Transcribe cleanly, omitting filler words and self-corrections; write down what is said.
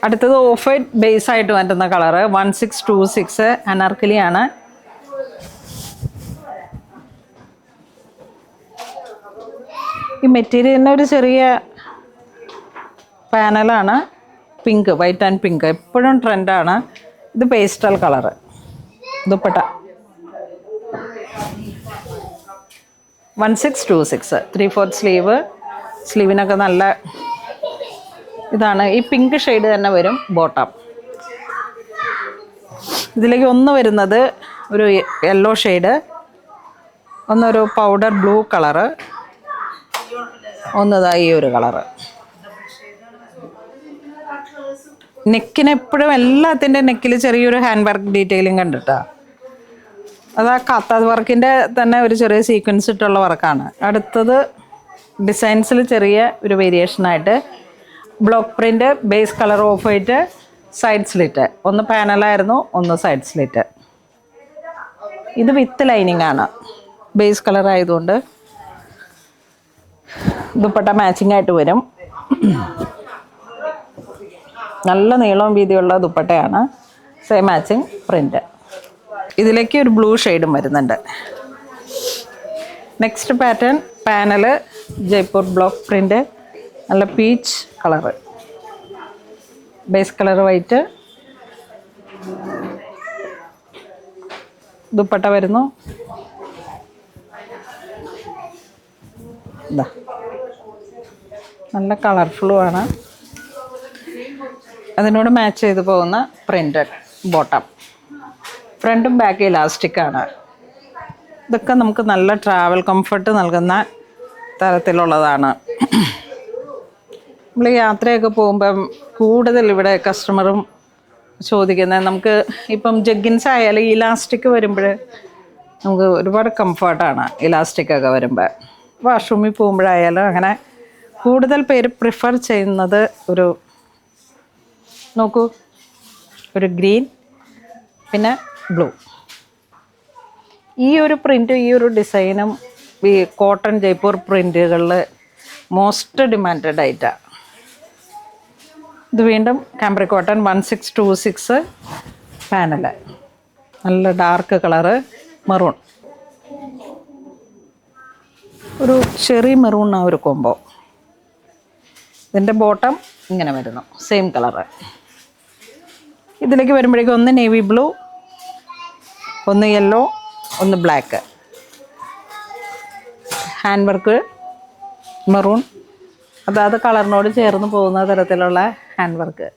അടുത്തത് of white base ആയിട്ട് വരുന്ന കളറ് 1626 അനാർക്കലിയാണ്. ഈ മെറ്റീരിയലിന് ഒരു ചെറിയ പാനലാണ്. പിങ്ക്, വൈറ്റ് ആൻഡ് പിങ്ക് എപ്പോഴും ട്രെൻഡാണ്. ഇത് പേസ്റ്റൽ കളറ്. ദുപ്പട്ട 1626 3/4 സ്ലീവ്. സ്ലീവിനൊക്കെ നല്ല ഇതാണ്. ഈ പിങ്ക് ഷെയ്ഡ് തന്നെ വരും ബോട്ടം. ഇതിലേക്ക് ഒന്ന് വരുന്നത് ഒരു യെല്ലോ ഷെയ്ഡ്, ഒന്നൊരു പൗഡർ ബ്ലൂ കളറ്, ഒന്നതാ ഈ ഒരു കളറ്. നെക്കിന് എപ്പോഴും എല്ലാത്തിൻ്റെ നെക്കിൽ ചെറിയൊരു ഹാൻഡ് വർക്ക് ഡീറ്റെയിലിംഗ് കണ്ടിട്ടാ. അത് ആ കത്താത് വർക്കിൻ്റെ തന്നെ ഒരു ചെറിയ സീക്വൻസ് ഇട്ടുള്ള വർക്കാണ്. അടുത്തത് ഡിസൈൻസിൽ ചെറിയ ഒരു വേരിയേഷനായിട്ട് block print, base colour off white, side slit. ഒന്ന് പാനലായിരുന്നു, ഒന്ന് സൈഡ് സ്ലിറ്റ്. ഇത് വിത്ത് ലൈനിങ് ആണ്, ബേസ് കളർ ആയതുകൊണ്ട്. ദുപ്പട്ട മാച്ചിങ് ആയിട്ട് വരും. നല്ല നീളവും വീതിയുള്ള ദുപ്പട്ടയാണ്. Same matching print. ഇതിലേക്ക് ഒരു ബ്ലൂ ഷെയ്ഡും വരുന്നുണ്ട്. Next pattern panel Jaipur block print, നല്ല peach colour, base colour white. Dupatta വരുന്നു ഇതാ, നല്ല കളർഫുള്ളുമാണ്. അതിനോട് മാച്ച് ചെയ്ത് പോകുന്ന പ്രിൻ്റ് ബോട്ടം. ഫ്രണ്ടും ബാക്ക് ഇലാസ്റ്റിക്കാണ്. ഇതൊക്കെ നമുക്ക് നല്ല ട്രാവൽ കംഫർട്ട് നൽകുന്ന തരത്തിലുള്ളതാണ്. നമ്മൾ യാത്രയൊക്കെ പോകുമ്പം കൂടുതൽ ഇവിടെ കസ്റ്റമറും ചോദിക്കുന്നത്, നമുക്ക് ഇപ്പം ജഗ്ഗിൻസ് ആയാലും ഇലാസ്റ്റിക് വരുമ്പോൾ നമുക്ക് ഒരുപാട് കംഫർട്ടാണ്. ഇലാസ്റ്റിക്കൊക്കെ വരുമ്പോൾ വാഷ്റൂമിൽ പോകുമ്പോഴായാലും അങ്ങനെ കൂടുതൽ പേര് പ്രിഫർ ചെയ്യുന്നത് ഒരു നോക്കൂ, ഒരു ഗ്രീൻ പിന്നെ ബ്ലൂ. ഈ ഒരു പ്രിൻറ്റും ഈ ഒരു ഡിസൈനും ഈ കോട്ടൺ ജയ്പൂർ പ്രിൻറ്റുകളിൽ മോസ്റ്റ് ഡിമാൻഡഡ് ആയിട്ടാണ്. ഇത് വീണ്ടും കാംബ്രി കോട്ടൺ 1626 പാനല്, നല്ല ഡാർക്ക് കളറ് മെറൂൺ, ഒരു ചെറി മെറൂൺ ആ ഒരു കോംബോ. ഇതിൻ്റെ ബോട്ടം ഇങ്ങനെ വരുന്നു, സെയിം കളറ്. ഇതിലേക്ക് വരുമ്പോഴേക്കും ഒന്ന് നേവി ബ്ലൂ, ഒന്ന് യെല്ലോ, ഒന്ന് ബ്ലാക്ക്. ഹാൻഡ് വർക്ക് മെറൂൺ, അതായത് കളറിനോട് ചേർന്ന് പോകുന്ന തരത്തിലുള്ള ഹാൻഡ് വർക്ക്.